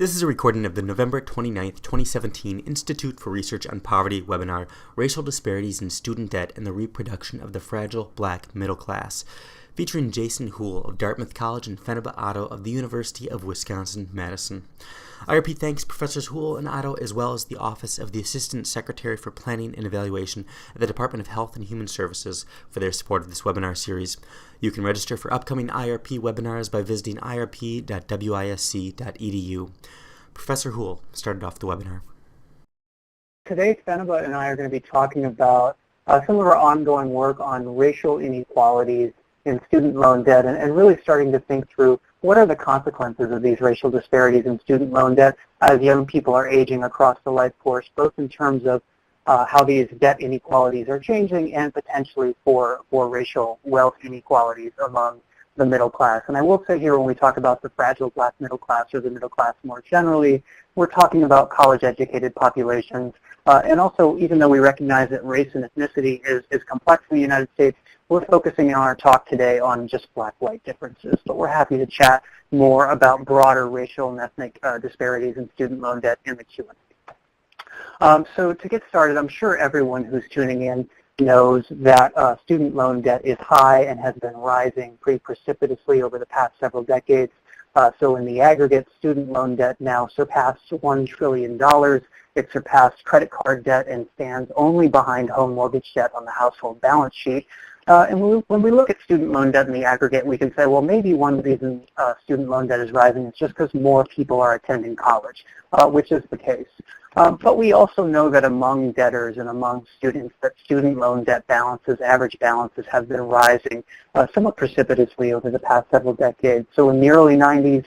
This is a recording of the November 29th, 2017 Institute for Research on Poverty webinar, Racial Disparities in Student Debt and the Reproduction of the Fragile Black Middle Class, featuring Jason Houle of Dartmouth College and Fenaba Addo of the University of Wisconsin-Madison. IRP thanks Professors Houle and Addo as well as the Office of the Assistant Secretary for Planning and Evaluation at the Department of Health and Human Services for their support of this webinar series. You can register for upcoming IRP webinars by visiting irp.wisc.edu. Professor Houle started off the webinar. Today, Fenaba and I are going to be talking about some of our ongoing work on racial inequalities in student loan debt and really starting to think through what are the consequences of these racial disparities in student loan debt as young people are aging across the life course, both in terms of how these debt inequalities are changing and potentially for racial wealth inequalities among the middle class. And I will say here when we talk about the fragile black middle class or the middle class more generally, we're talking about college-educated populations. And also, even though we recognize that race and ethnicity is complex in the United States, we're focusing in our talk today on just black-white differences. But we're happy to chat more about broader racial and ethnic disparities in student loan debt in the Q&A. So to get started, I'm sure everyone who's tuning in knows that student loan debt is high and has been rising pretty precipitously over the past several decades. So in the aggregate, student loan debt now surpassed $1 trillion. It surpassed credit card debt and stands only behind home mortgage debt on the household balance sheet. And when we look at student loan debt in the aggregate, we can say, well, maybe one reason student loan debt is rising is just because more people are attending college, which is the case. But we also know that among debtors and among students that student loan debt balances, average balances, have been rising somewhat precipitously over the past several decades. So in the early 90s,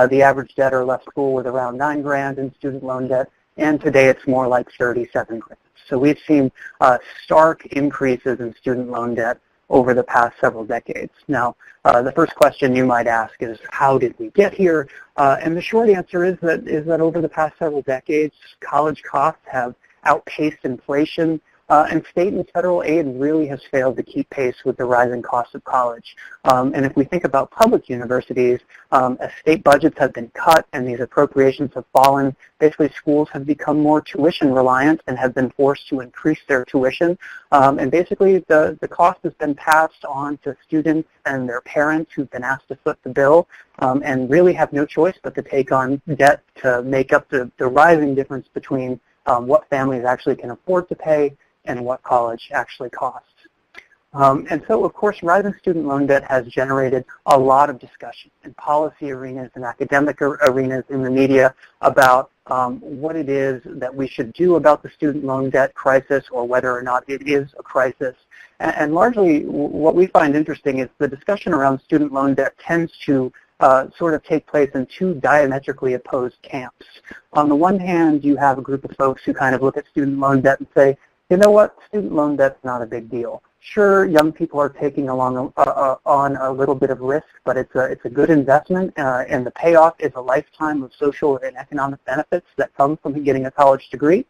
the average debtor left school with around $9,000 in student loan debt, and today it's more like $37,000. So we've seen stark increases in student loan debt over the past several decades. Now, the first question you might ask is, how did we get here? And the short answer is that over the past several decades, college costs have outpaced inflation, and state and federal aid really has failed to keep pace with the rising cost of college. And if we think about public universities, as state budgets have been cut and these appropriations have fallen, basically schools have become more tuition reliant and have been forced to increase their tuition. And basically the cost has been passed on to students and their parents who've been asked to foot the bill and really have no choice but to take on debt to make up the rising difference between what families actually can afford to pay and what college actually costs. And so, of course, rising student loan debt has generated a lot of discussion in policy arenas and academic arenas in the media about what it is that we should do about the student loan debt crisis or whether or not it is a crisis. And largely what we find interesting is the discussion around student loan debt tends to sort of take place in two diametrically opposed camps. On the one hand, you have a group of folks who kind of look at student loan debt and say, you know what, student loan debt's not a big deal. Sure, young people are taking on a little bit of risk, but it's a good investment, and the payoff is a lifetime of social and economic benefits that come from getting a college degree.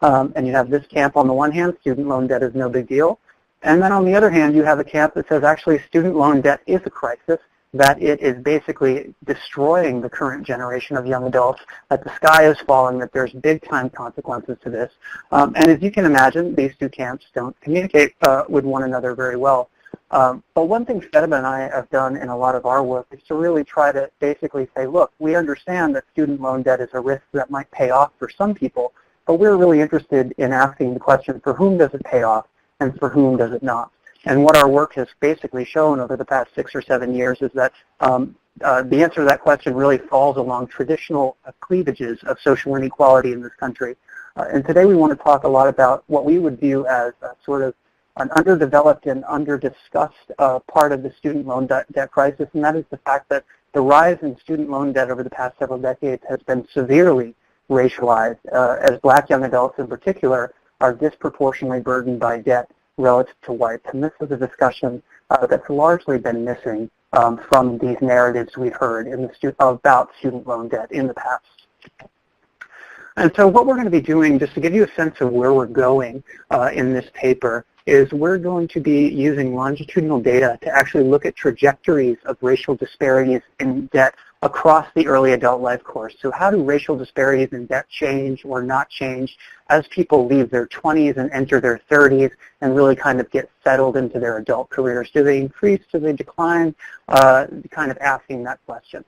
And you have this camp on the one hand, student loan debt is no big deal. And then on the other hand, you have a camp that says actually student loan debt is a crisis, that it is basically destroying the current generation of young adults, that the sky is falling, that there's big-time consequences to this. And as you can imagine, these two camps don't communicate with one another very well. But one thing Fenaba and I have done in a lot of our work is to really try to basically say, look, we understand that student loan debt is a risk that might pay off for some people, but we're really interested in asking the question, for whom does it pay off and for whom does it not? And what our work has basically shown over the past 6 or 7 years is that the answer to that question really falls along traditional cleavages of social inequality in this country. And today we want to talk a lot about what we would view as sort of an underdeveloped and under-discussed part of the student loan debt crisis, and that is the fact that the rise in student loan debt over the past several decades has been severely racialized, as black young adults in particular are disproportionately burdened by debt relative to whites. And this is a discussion that's largely been missing from these narratives we've heard about student loan debt in the past. And so what we're going to be doing, just to give you a sense of where we're going in this paper, is we're going to be using longitudinal data to actually look at trajectories of racial disparities in debt across the early adult life course. So how do racial disparities in debt change or not change as people leave their 20s and enter their 30s and really kind of get settled into their adult careers? Do they increase? Do they decline? Kind of asking that question.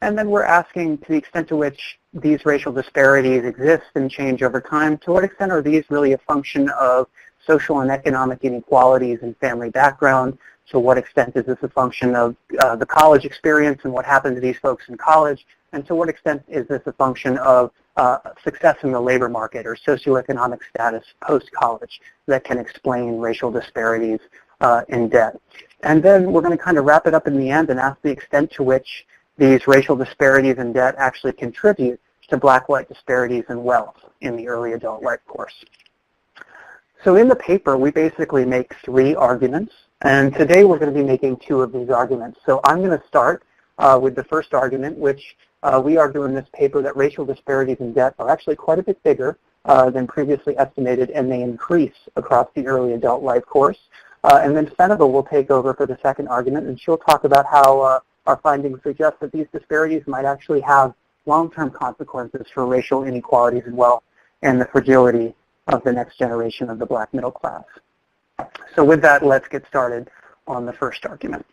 And then we're asking, to the extent to which these racial disparities exist and change over time, to what extent are these really a function of social and economic inequalities and family background? To what extent is this a function of the college experience and what happened to these folks in college? And to what extent is this a function of success in the labor market or socioeconomic status post-college that can explain racial disparities in debt? And then we're going to kind of wrap it up in the end and ask the extent to which these racial disparities in debt actually contribute to black-white disparities in wealth in the early adult life course. So in the paper, we basically make 3 arguments, and today we're going to be making 2 of these arguments. So I'm going to start with the first argument, which we argue in this paper that racial disparities in debt are actually quite a bit bigger than previously estimated, and they increase across the early adult life course. And then Fenaba will take over for the second argument, and she'll talk about how our findings suggest that these disparities might actually have long-term consequences for racial inequalities in wealth and the fragility of the next generation of the black middle class. So with that, let's get started on the first argument.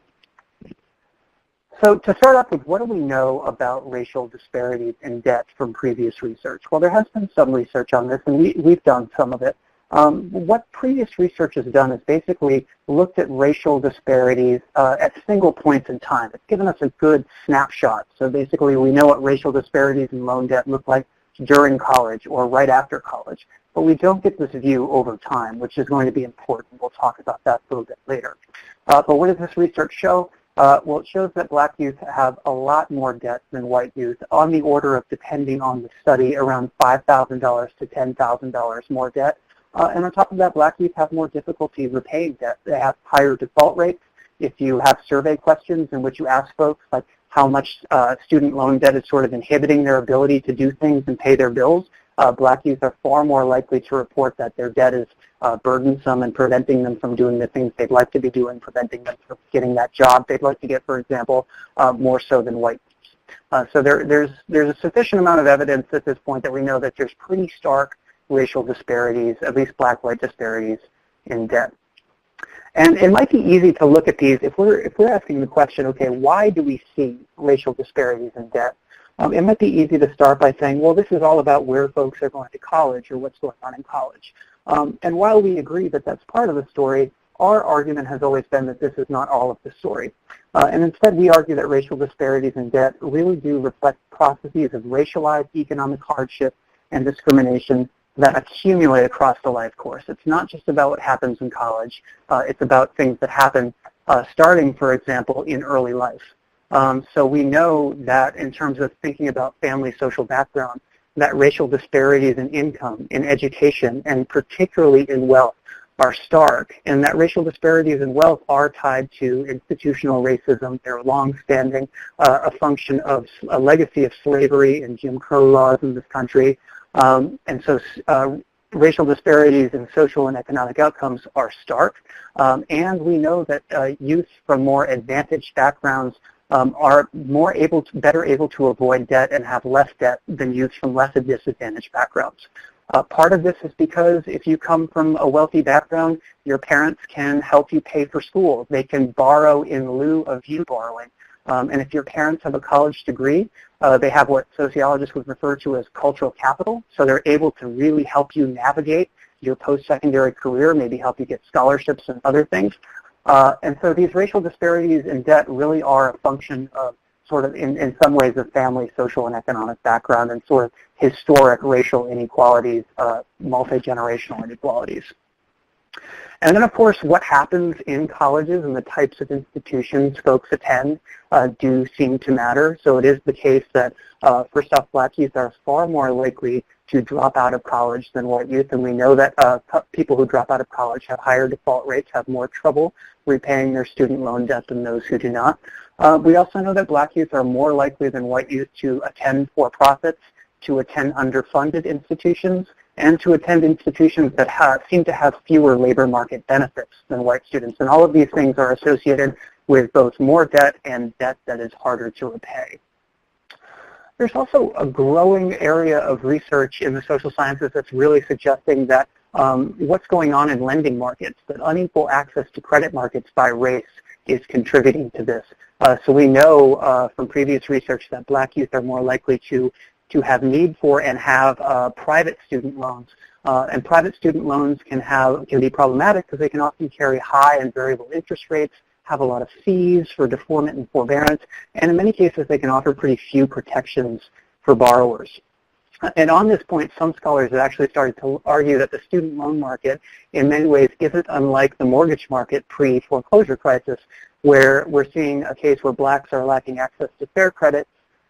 So to start off with, what do we know about racial disparities in debt from previous research? Well, there has been some research on this, and we've done some of it. What previous research has done is basically looked at racial disparities at single points in time. It's given us a good snapshot. So basically, we know what racial disparities in loan debt look like during college or right after college. But we don't get this view over time, which is going to be important. We'll talk about that a little bit later. But what does this research show? Well, it shows that black youth have a lot more debt than white youth, on the order of, depending on the study, around $5,000 to $10,000 more debt. And on top of that, black youth have more difficulty repaying debt. They have higher default rates. If you have survey questions in which you ask folks like how much student loan debt is sort of inhibiting their ability to do things and pay their bills, black youth are far more likely to report that their debt is burdensome and preventing them from doing the things they'd like to be doing, preventing them from getting that job they'd like to get, for example, more so than white youth. So there's a sufficient amount of evidence at this point that we know that there's pretty stark racial disparities, at least black-white disparities in debt. And it might be easy to look at these if we're asking the question, okay, why do we see racial disparities in debt? It might be easy to start by saying, well, this is all about where folks are going to college or what's going on in college. And while we agree that that's part of the story, our argument has always been that this is not all of the story. And instead, we argue that racial disparities in debt really do reflect processes of racialized economic hardship and discrimination that accumulate across the life course. It's not just about what happens in college. It's about things that happen starting, for example, in early life. So we know that in terms of thinking about family social background, that racial disparities in income, in education, and particularly in wealth are stark, and that racial disparities in wealth are tied to institutional racism. They're long-standing, a function of a legacy of slavery and Jim Crow laws in this country. And so racial disparities in social and economic outcomes are stark. And we know that youth from more advantaged backgrounds are better able to avoid debt and have less debt than youth from less disadvantaged backgrounds. Part of this is because if you come from a wealthy background, your parents can help you pay for school. They can borrow in lieu of you borrowing. And if your parents have a college degree, they have what sociologists would refer to as cultural capital. So they're able to really help you navigate your post-secondary career, maybe help you get scholarships and other things. And so these racial disparities in debt really are a function of sort of, in some ways, of family, social, and economic background and sort of historic racial inequalities, multi-generational inequalities. And then, of course, what happens in colleges and the types of institutions folks attend do seem to matter. So it is the case that, first off, black youth are far more likely to drop out of college than white youth, and we know that people who drop out of college have higher default rates, have more trouble repaying their student loan debt than those who do not. We also know that black youth are more likely than white youth to attend for-profits, to attend underfunded institutions, and to attend institutions that seem to have fewer labor market benefits than white students. And all of these things are associated with both more debt and debt that is harder to repay. There's also a growing area of research in the social sciences that's really suggesting that what's going on in lending markets, that unequal access to credit markets by race is contributing to this. So we know from previous research that Black youth are more likely to have need for and have private student loans. And private student loans can be problematic because they can often carry high and variable interest rates, have a lot of fees for deferment and forbearance, and in many cases they can offer pretty few protections for borrowers. And on this point, some scholars have actually started to argue that the student loan market in many ways isn't unlike the mortgage market pre-foreclosure crisis, where we're seeing a case where Blacks are lacking access to fair credit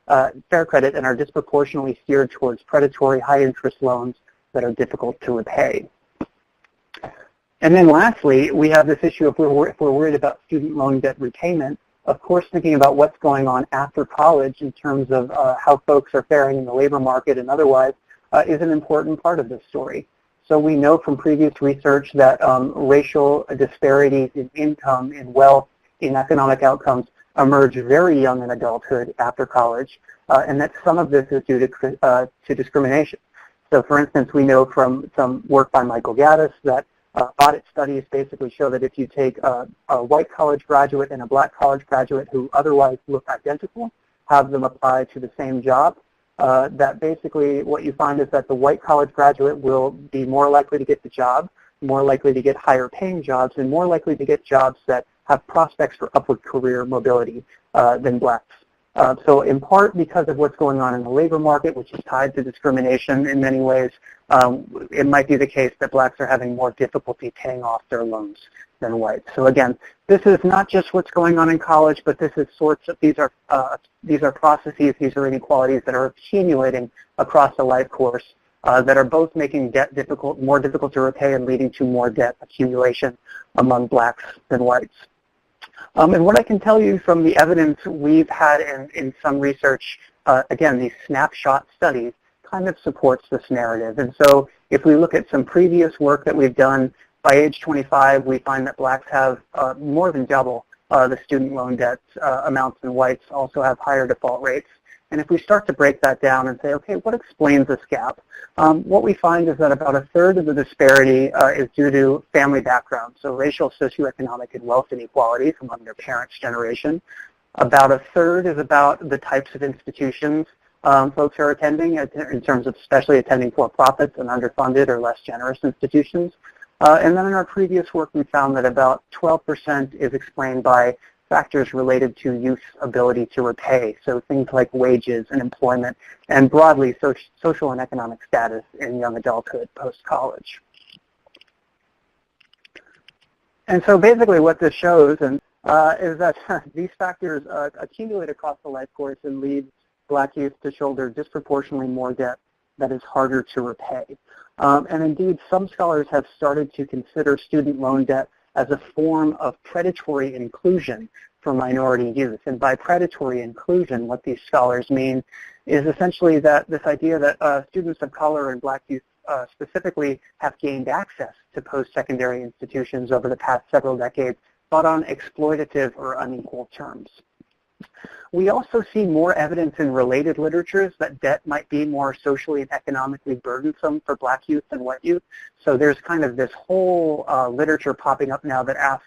and are disproportionately steered towards predatory high-interest loans that are difficult to repay. And then lastly, we have this issue if we're worried about student loan debt repayment, of course thinking about what's going on after college in terms of how folks are faring in the labor market and otherwise is an important part of this story. So we know from previous research that racial disparities in income, in wealth, in economic outcomes emerge very young in adulthood after college, and that some of this is due to discrimination. So for instance, we know from some work by Michael Gaddis that audit studies basically show that if you take a white college graduate and a Black college graduate who otherwise look identical, have them apply to the same job, that basically what you find is that the white college graduate will be more likely to get the job, more likely to get higher paying jobs, and more likely to get jobs that have prospects for upward career mobility than Blacks. So in part because of what's going on in the labor market, which is tied to discrimination in many ways, it might be the case that Blacks are having more difficulty paying off their loans than whites. So again, this is not just what's going on in college, but this is these are processes, these are inequalities that are accumulating across the life course that are both making debt more difficult to repay and leading to more debt accumulation among Blacks than whites. And what I can tell you from the evidence we've had in some research, again, these snapshot studies kind of supports this narrative. And so if we look at some previous work that we've done, by age 25, we find that Blacks have more than double the student loan debt amounts than whites, also have higher default rates. And if we start to break that down and say, okay, what explains this gap? What we find is that about a third of the disparity is due to family background, so racial, socioeconomic, and wealth inequalities among their parents' generation. About a third is about the types of institutions folks are attending in terms of especially attending for-profits and underfunded or less generous institutions. And then in our previous work, we found that about 12% is explained by factors related to youth's ability to repay, so things like wages and employment, and broadly social and economic status in young adulthood post-college. And so basically what this shows is that these factors accumulate across the life course and lead Black youth to shoulder disproportionately more debt that is harder to repay. And indeed, some scholars have started to consider student loan debt as a form of predatory inclusion for minority youth. And by predatory inclusion, what these scholars mean is essentially that this idea that students of color and Black youth specifically have gained access to post-secondary institutions over the past several decades, but on exploitative or unequal terms. We also see more evidence in related literatures that debt might be more socially and economically burdensome for Black youth than white youth. So there's kind of this whole literature popping up now that asks,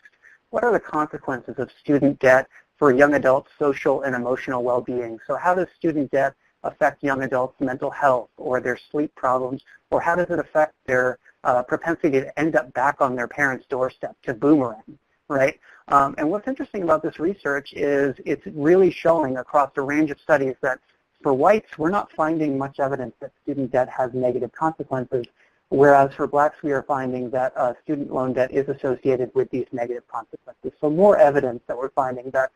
what are the consequences of student debt for young adults' social and emotional well-being? So how does student debt affect young adults' mental health or their sleep problems, or how does it affect their propensity to end up back on their parents' doorstep, to boomerang, right? And what's interesting about this research is it's really showing across a range of studies that for whites, we're not finding much evidence that student debt has negative consequences, whereas for Blacks, we are finding that student loan debt is associated with these negative consequences. So more evidence that we're finding that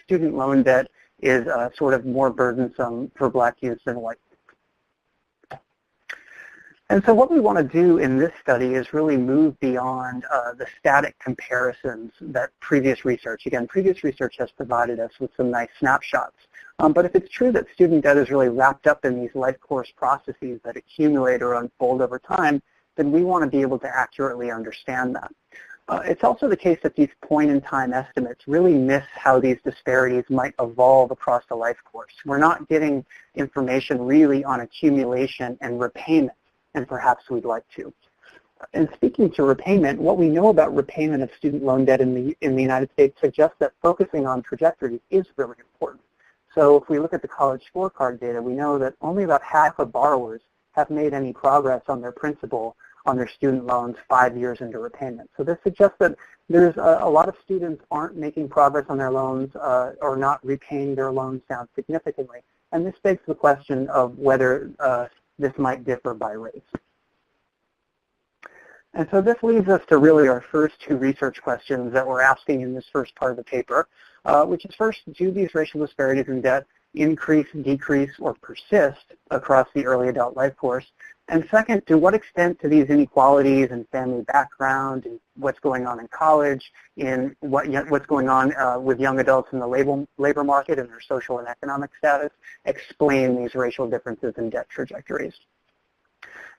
student loan debt is sort of more burdensome for Black youth than white. And so what we want to do in this study is really move beyond the static comparisons that previous research has provided us with some nice snapshots. But if it's true that student debt is really wrapped up in these life course processes that accumulate or unfold over time, then we want to be able to accurately understand that. It's also the case that these point-in-time estimates really miss how these disparities might evolve across the life course. We're not getting information really on accumulation and repayment, and perhaps we'd like to. And speaking to repayment, what we know about repayment of student loan debt in the United States suggests that focusing on trajectories is really important. So if we look at the college scorecard data, we know that only about half of borrowers have made any progress on their principal on their student loans 5 years into repayment. So this suggests that there's a lot of students aren't making progress on their loans or not repaying their loans down significantly. And this begs the question of whether this might differ by race. And so this leads us to really our first two research questions that we're asking in this first part of the paper, which is first, do these racial disparities in debt increase, decrease, or persist across the early adult life course? And second, to what extent do these inequalities in family background and what's going on in college, in what's going on with young adults in the labor market and their social and economic status explain these racial differences in debt trajectories?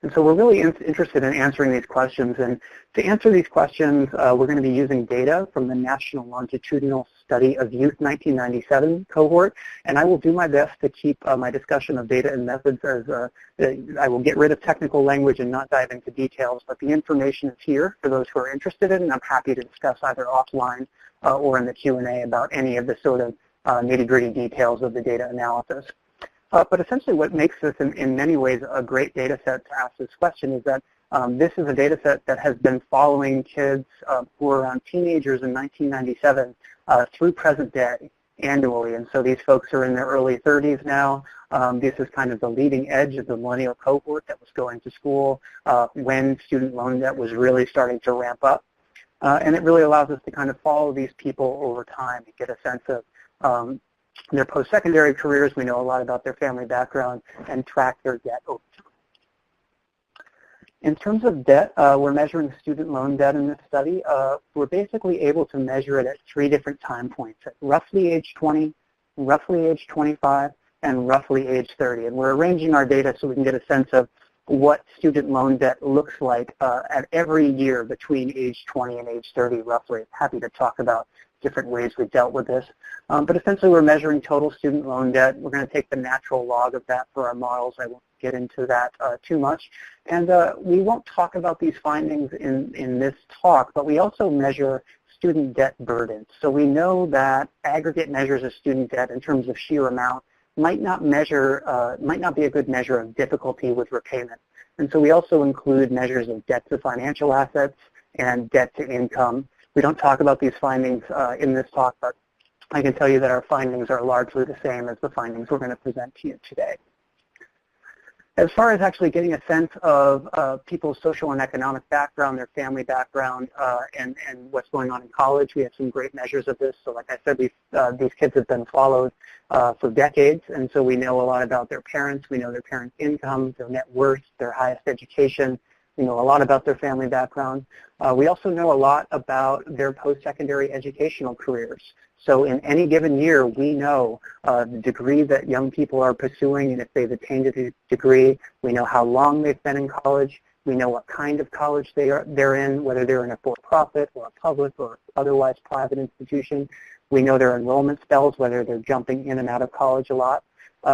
And so we're really interested in answering these questions. And to answer these questions, we're going to be using data from the National Longitudinal Study of Youth 1997 cohort. And I will do my best to keep my discussion of data and methods as I will get rid of technical language and not dive into details. But the information is here for those who are interested in, and I'm happy to discuss either offline or in the Q&A about any of the sort of nitty-gritty details of the data analysis. But essentially what makes this in many ways a great data set to ask this question is that this is a data set that has been following kids who were around teenagers in 1997 through present day annually. And so these folks are in their early 30s now. This is kind of the leading edge of the millennial cohort that was going to school when student loan debt was really starting to ramp up. And it really allows us to kind of follow these people over time and get a sense of their post-secondary careers. We know a lot about their family background and track their debt over time. In terms of debt, we're measuring student loan debt in this study. We're basically able to measure it at 3 different time points, at roughly age 20, roughly age 25, and roughly age 30. And we're arranging our data so we can get a sense of what student loan debt looks like at every year between age 20 and age 30, roughly. Happy to talk about different ways we've dealt with this. But essentially we're measuring total student loan debt. We're going to take the natural log of that for our models. I won't get into that too much. And we won't talk about these findings in this talk, but we also measure student debt burden. So we know that aggregate measures of student debt in terms of sheer amount might not be a good measure of difficulty with repayment. And so we also include measures of debt to financial assets and debt to income. We don't talk about these findings in this talk, but I can tell you that our findings are largely the same as the findings we're going to present to you today. As far as actually getting a sense of people's social and economic background, their family background, and what's going on in college, we have some great measures of this. So like I said, these kids have been followed for decades, and so we know a lot about their parents. We know their parents' income, their net worth, their highest education. We know a lot about their family background. We also know a lot about their post-secondary educational careers. So in any given year, we know the degree that young people are pursuing, and if they've attained a degree, we know how long they've been in college. We know what kind of college they're in, whether they're in a for-profit or a public or otherwise private institution. We know their enrollment spells, whether they're jumping in and out of college a lot.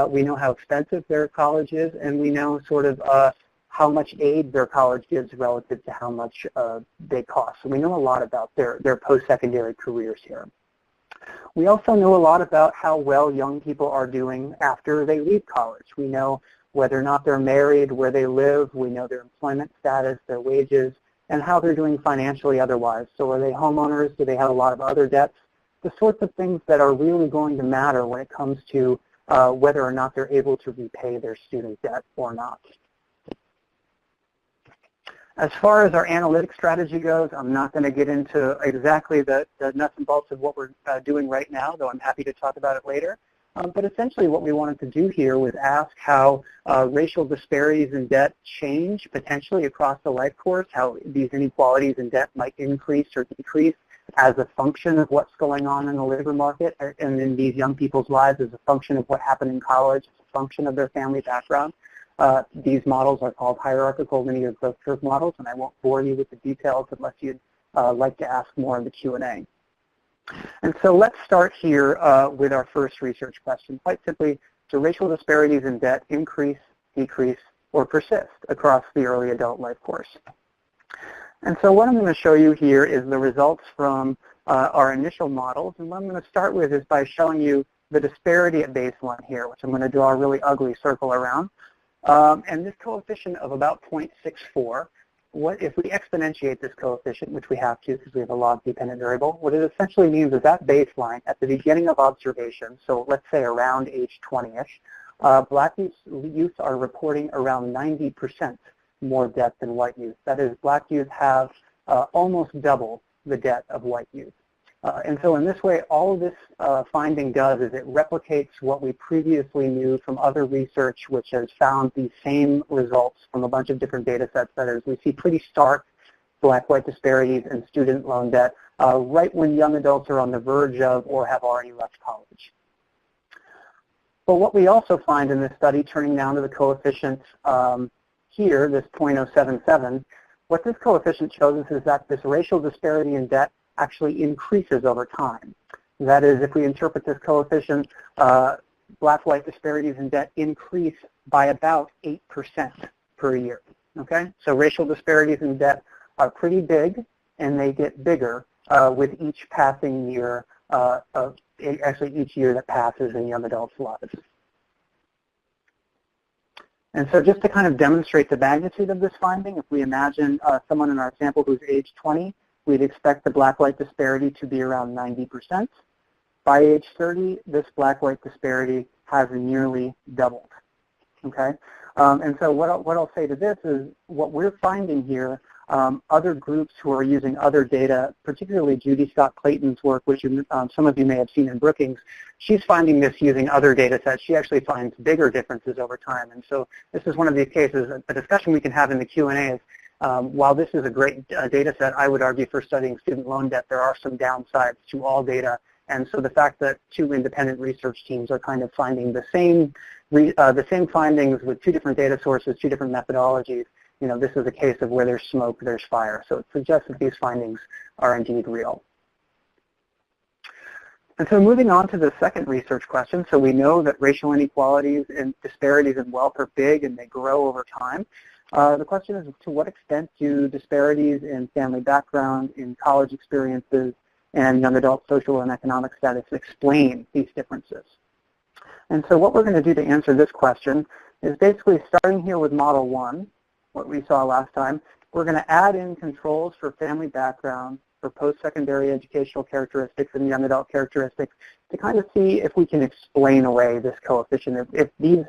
We know how expensive their college is, and we know sort of how much aid their college gives relative to how much they cost. So we know a lot about their post-secondary careers here. We also know a lot about how well young people are doing after they leave college. We know whether or not they're married, where they live. We know their employment status, their wages, and how they're doing financially otherwise. So are they homeowners? Do they have a lot of other debts? The sorts of things that are really going to matter when it comes to whether or not they're able to repay their student debt or not. As far as our analytic strategy goes, I'm not going to get into exactly the nuts and bolts of what we're doing right now, though I'm happy to talk about it later. But essentially what we wanted to do here was ask how racial disparities in debt change potentially across the life course, how these inequalities in debt might increase or decrease as a function of what's going on in the labor market and in these young people's lives, as a function of what happened in college, as a function of their family background. These models are called hierarchical linear growth curve models, and I won't bore you with the details unless you'd like to ask more in the Q&A. And so let's start here with our first research question. Quite simply, do racial disparities in debt increase, decrease, or persist across the early adult life course? And so what I'm going to show you here is the results from our initial models. And what I'm going to start with is by showing you the disparity at baseline here, which I'm going to draw a really ugly circle around. And this coefficient of about 0.64, if we exponentiate this coefficient, which we have to because we have a log-dependent variable, what it essentially means is that baseline at the beginning of observation, so let's say around age 20-ish, Black youth are reporting around 90% more debt than white youth. That is, Black youth have almost double the debt of white youth. And so in this way, all of this finding does is it replicates what we previously knew from other research, which has found the same results from a bunch of different data sets. That is, we see pretty stark Black-white disparities in student loan debt right when young adults are on the verge of or have already left college. But what we also find in this study, turning down to the coefficient here, this 0.077, what this coefficient shows us is that this racial disparity in debt actually increases over time. That is, if we interpret this coefficient, Black-white disparities in debt increase by about 8% per year. Okay? So racial disparities in debt are pretty big, and they get bigger with each passing year, actually each year that passes in young adults' lives. And so just to kind of demonstrate the magnitude of this finding, if we imagine someone in our sample who's age 20, we'd expect the Black-white disparity to be around 90%. By age 30, this Black-white disparity has nearly doubled. Okay? And so what I'll say to this is what we're finding here, other groups who are using other data, particularly Judy Scott Clayton's work, which some of you may have seen in Brookings, she's finding this using other data sets. She actually finds bigger differences over time. And so this is one of these cases, a discussion we can have in the Q&A is, while this is a great data set, I would argue for studying student loan debt, there are some downsides to all data. And so the fact that two independent research teams are kind of finding the same findings with two different data sources, two different methodologies, you know, this is a case of where there's smoke, there's fire. So it suggests that these findings are indeed real. And so moving on to the second research question, so we know that racial inequalities and disparities in wealth are big and they grow over time. The question is, to what extent do disparities in family background, in college experiences, and young adult social and economic status explain these differences? And so what we're going to do to answer this question is basically starting here with model 1, what we saw last time, we're going to add in controls for family background, for post-secondary educational characteristics and young adult characteristics to kind of see if we can explain away this coefficient, if these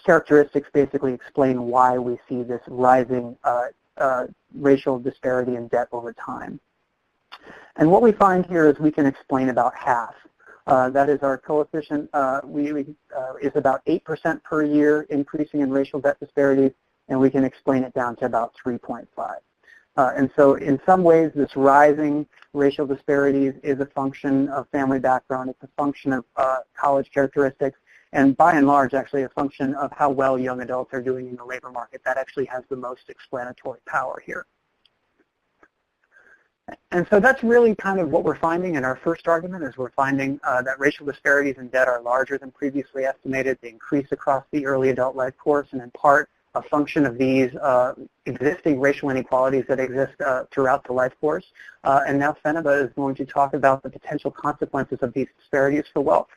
characteristics basically explain why we see this rising racial disparity in debt over time. And what we find here is we can explain about half. That is, our coefficient is about 8% per year increasing in racial debt disparities, and we can explain it down to about 3.5. And so in some ways, this rising racial disparities is a function of family background. It's a function of college characteristics, and by and large, actually a function of how well young adults are doing in the labor market. That actually has the most explanatory power here. And so that's really kind of what we're finding in our first argument, is we're finding that racial disparities in debt are larger than previously estimated. They increase across the early adult life course, and in part a function of these existing racial inequalities that exist throughout the life course. And now Fenaba is going to talk about the potential consequences of these disparities for wealth.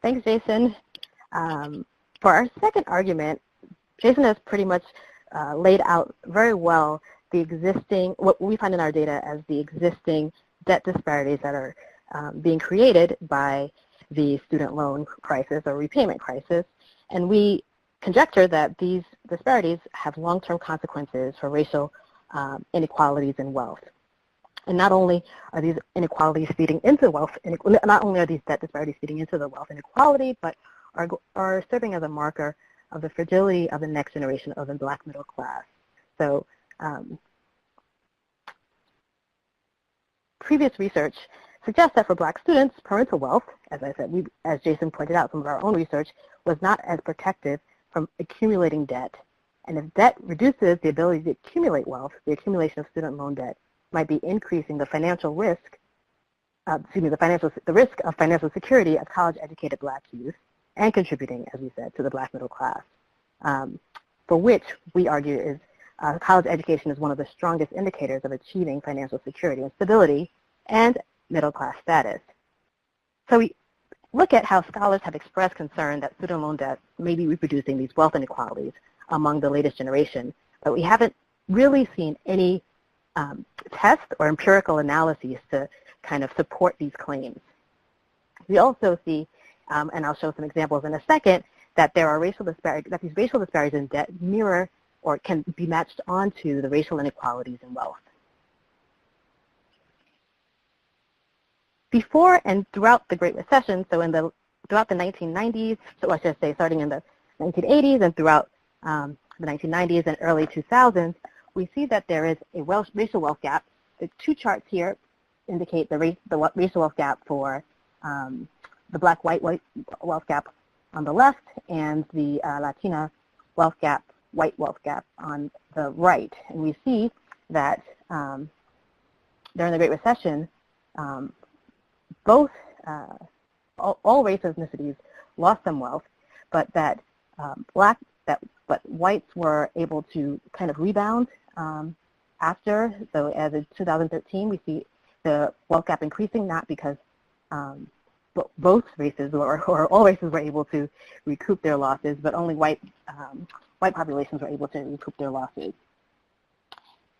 Thanks, Jason. For our second argument, Jason has pretty much laid out very well the existing, what we find in our data as the existing debt disparities that are being created by the student loan crisis or repayment crisis. And we conjecture that these disparities have long-term consequences for racial inequalities in wealth. And not only are these inequalities feeding into wealth, not only are these debt disparities feeding into the wealth inequality, but are serving as a marker of the fragility of the next generation of the Black middle class. So previous research suggests that for Black students, parental wealth, as I said, as Jason pointed out, some of our own research, was not as protective from accumulating debt And if debt reduces the ability to accumulate wealth, the accumulation of student loan debt might be increasing the financial risk, the risk of financial security of college-educated Black youth and contributing, as we said, to the Black middle class, for which we argue is college education is one of the strongest indicators of achieving financial security and stability and middle class status. So we look at how scholars have expressed concern that student loan debt may be reproducing these wealth inequalities among the latest generation, but we haven't really seen any tests or empirical analyses to kind of support these claims. We also see, and I'll show some examples in a second, that there are these racial disparities in debt mirror or can be matched onto the racial inequalities in wealth. Before and throughout the Great Recession, so throughout the 1990s, so I should say starting in the 1980s and throughout the 1990s and early 2000s, we see that there is a racial wealth gap. The two charts here indicate the racial wealth gap for the Black-white wealth gap on the left and the Latina wealth gap, white wealth gap on the right. And we see that during the Great Recession, all race ethnicities lost some wealth, but that but whites were able to kind of rebound after. So as in 2013, we see the wealth gap increasing, not because both races or all races were able to recoup their losses, but only white populations were able to recoup their losses.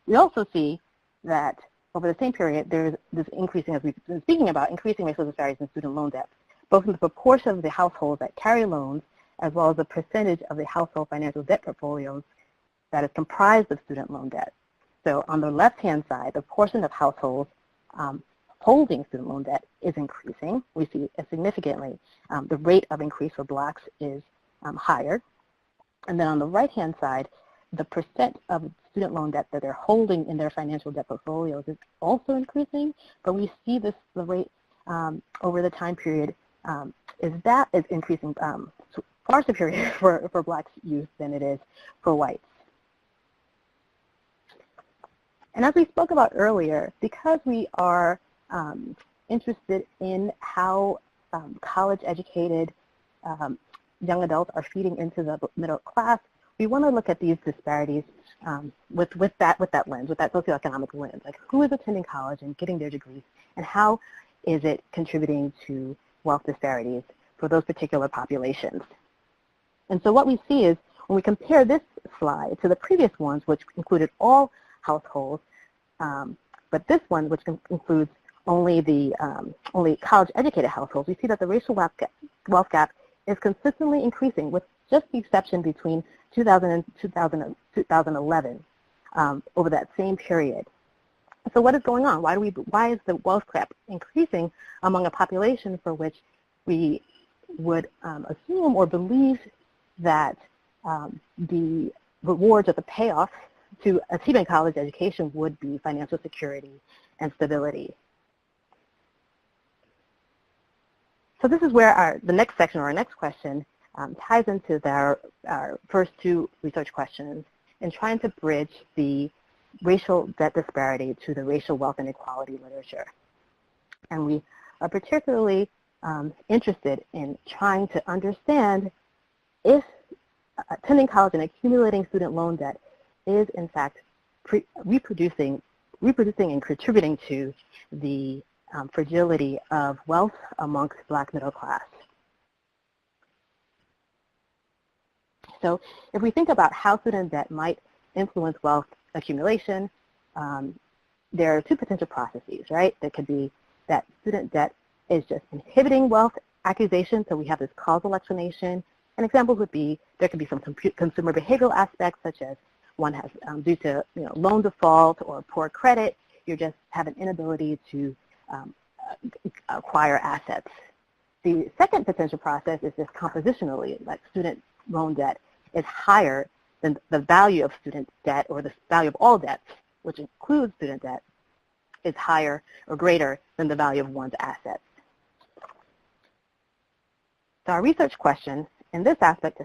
We also see that over the same period, there's this increasing, as we've been speaking about, increasing racial disparities in student loan debt, both in the proportion of the households that carry loans, as well as the percentage of the household financial debt portfolios that is comprised of student loan debt. So on the left-hand side, the portion of households holding student loan debt is increasing. We see it significantly. The rate of increase for Blacks is higher. And then on the right-hand side, the percent of student loan debt that they're holding in their financial debt portfolios is also increasing, but we see the rate over the time period is increasing far superior for Black youth than it is for whites. And as we spoke about earlier, because we are interested in how college-educated young adults are feeding into the middle class, we want to look at these disparities with that lens, with that socioeconomic lens. Like, who is attending college and getting their degrees, and how is it contributing to wealth disparities for those particular populations? And so what we see is, when we compare this slide to the previous ones, which included all households, but this one, which includes only only college-educated households, we see that the racial wealth gap is consistently increasing, with just the exception between 2000 and 2011 over that same period. So what is going on? Why is the wealth gap increasing among a population for which we would assume or believe that the rewards or the payoff to achieving college education would be financial security and stability? So this is where the next section, or our next question, ties into our first two research questions in trying to bridge the racial debt disparity to the racial wealth inequality literature. And we are particularly interested in trying to understand if attending college and accumulating student loan debt is in fact reproducing and contributing to the fragility of wealth amongst Black middle class. So if we think about how student debt might influence wealth accumulation, there are two potential processes, right? There could be that student debt is just inhibiting wealth accumulation, so we have this causal explanation. And examples would be, there could be some consumer behavioral aspects, such as one has, due to loan default or poor credit, you just have an inability to acquire assets. The second potential process is just compositionally, like student loan debt is higher than the value of student debt, or the value of all debts, which includes student debt, is higher or greater than the value of one's assets. So our research question in this aspect,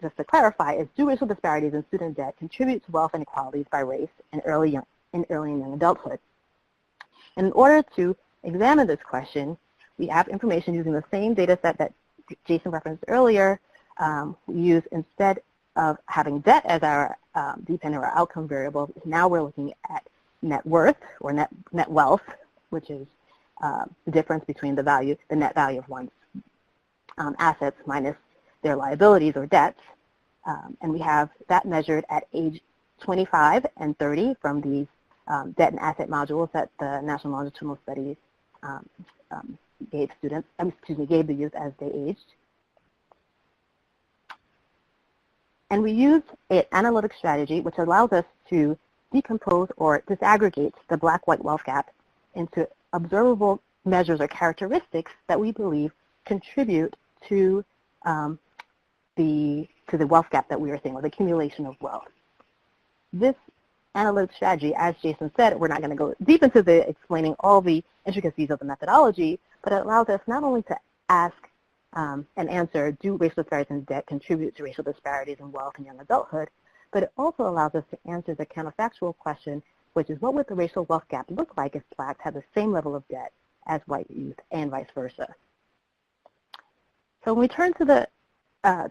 just to clarify, is do racial disparities in student debt contribute to wealth inequalities by race in early and young adulthood? In order to examine this question, we have information using the same data set that Jason referenced earlier. We use, instead of having debt as our dependent or outcome variable, now we're looking at net worth or net wealth, which is the difference between the net value of one's assets minus their liabilities or debts. And we have that measured at age 25 and 30 from these debt and asset modules that the National Longitudinal Studies gave the youth as they aged. And we use an analytic strategy which allows us to decompose or disaggregate the black-white wealth gap into observable measures or characteristics that we believe contribute to the wealth gap that we are seeing, or the accumulation of wealth. This analytic strategy, as Jason said, we're not going to go deep into the explaining all the intricacies of the methodology, but it allows us not only to ask and answer, do racial disparities in debt contribute to racial disparities in wealth in young adulthood, but it also allows us to answer the counterfactual question, which is what would the racial wealth gap look like if blacks had the same level of debt as white youth and vice versa. So when we turn to the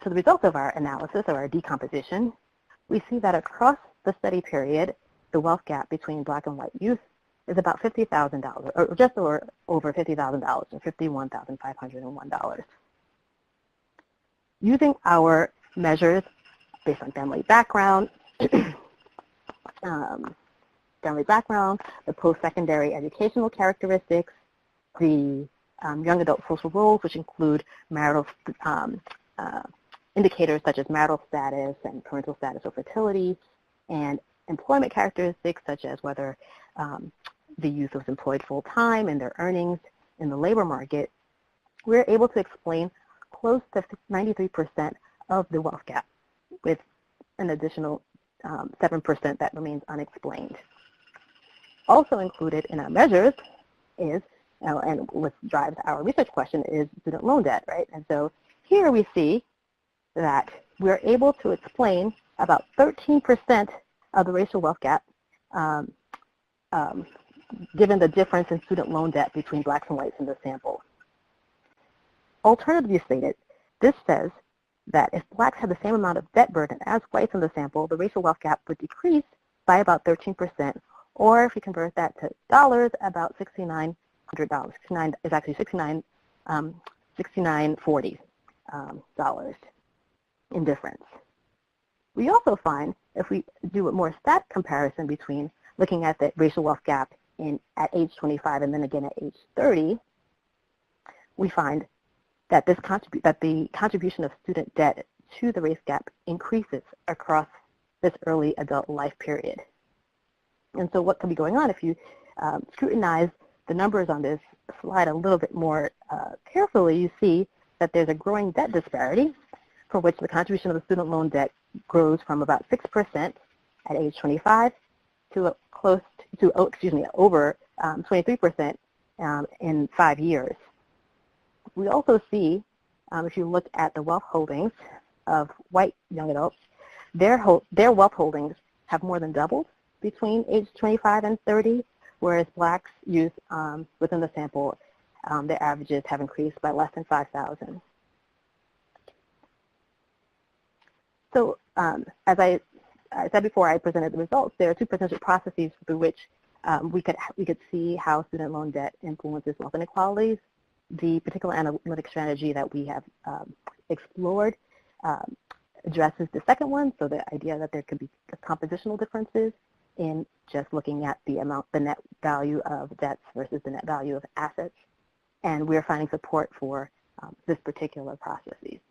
results of our analysis or our decomposition, we see that across the study period, the wealth gap between black and white youth is about $50,000, or just over $50,000, or $51,501. Using our measures based on family background, the post-secondary educational characteristics, the young adult social roles, which include marital indicators such as marital status and parental status or fertility, and employment characteristics such as whether the youth was employed full-time and their earnings in the labor market, we're able to explain close to 93% of the wealth gap, with an additional 7% that remains unexplained. Also included in our measures is, and what drives our research question, is student loan debt, right? And so here we see that we're able to explain about 13% of the racial wealth gap given the difference in student loan debt between blacks and whites in the sample. Alternatively stated, this says that if blacks had the same amount of debt burden as whites in the sample, the racial wealth gap would decrease by about 13%, or if we convert that to dollars, about $6,900. Is actually $69.40 dollars in difference. We also find, if we do a more stat comparison between looking at the racial wealth gap at age 25 and then again at age 30, we find that the contribution of student debt to the race gap increases across this early adult life period. And so what could be going on if you scrutinize the numbers on this slide a little bit more carefully, you see that there's a growing debt disparity for which the contribution of the student loan debt grows from about 6% at age 25 to over 23% in 5 years. We also see, if you look at the wealth holdings of white young adults, their wealth holdings have more than doubled between age 25 and 30, whereas blacks youth within the sample, their averages have increased by less than 5,000. So as I said before I presented the results, there are two potential processes through which we could see how student loan debt influences wealth inequalities. The particular analytic strategy that we have explored addresses the second one, so the idea that there could be compositional differences in just looking at the net value of debts versus the net value of assets, and we're finding support for this particular processes.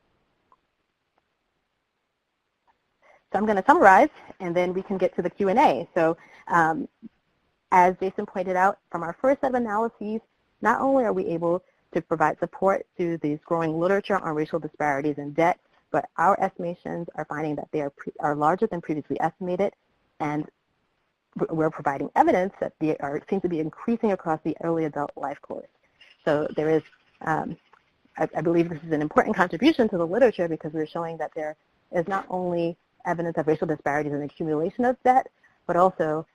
So I'm going to summarize, and then we can get to the Q&A. So as Jason pointed out, from our first set of analyses, not only are we able to provide support to these growing literature on racial disparities in debt, but our estimations are finding that they are larger than previously estimated, and we're providing evidence that they seem to be increasing across the early adult life course. So there is I believe this is an important contribution to the literature because we're showing that there is not only evidence of racial disparities in the accumulation of debt, but also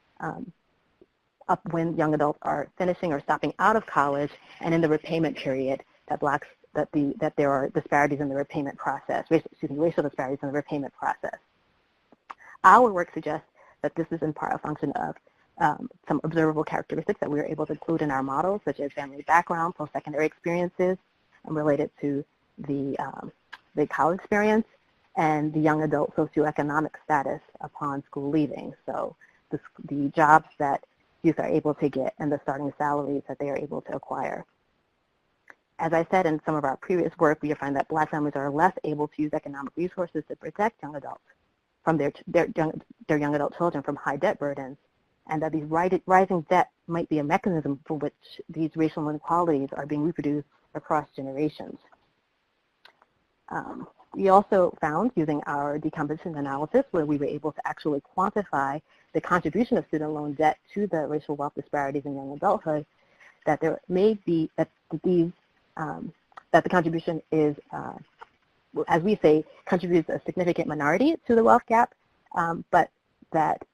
up when young adults are finishing or stopping out of college and in the repayment period that there are disparities in the repayment process, racial disparities in the repayment process. Our work suggests that this is in part a function of some observable characteristics that we were able to include in our models, such as family background, post-secondary experiences, related to the college experience, and the young adult socioeconomic status upon school leaving. So the jobs that youth are able to get and the starting salaries that they are able to acquire. As I said in some of our previous work, we find that Black families are less able to use economic resources to protect young adults from their young adult children from high debt burdens, and that these rising debt might be a mechanism for which these racial inequalities are being reproduced across generations. We also found, using our decomposition analysis, where we were able to actually quantify the contribution of student loan debt to the racial wealth disparities in young adulthood, that there may be that the contribution is, as we say, contributes a significant minority to the wealth gap, but that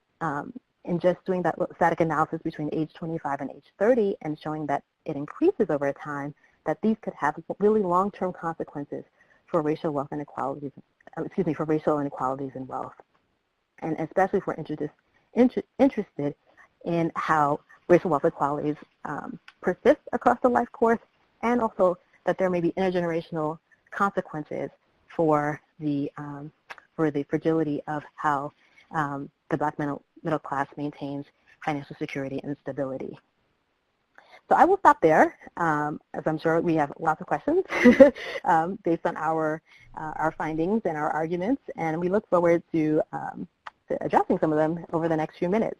in just doing that static analysis between age 25 and age 30 and showing that it increases over time, that these could have really long-term consequences for racial wealth inequalities, for racial inequalities in wealth. And especially if we're interested in how racial wealth inequalities persist across the life course, and also that there may be intergenerational consequences for the fragility of how the Black middle class maintains financial security and stability. So I will stop there, as I'm sure we have lots of questions based on our findings and our arguments, and we look forward to addressing some of them over the next few minutes.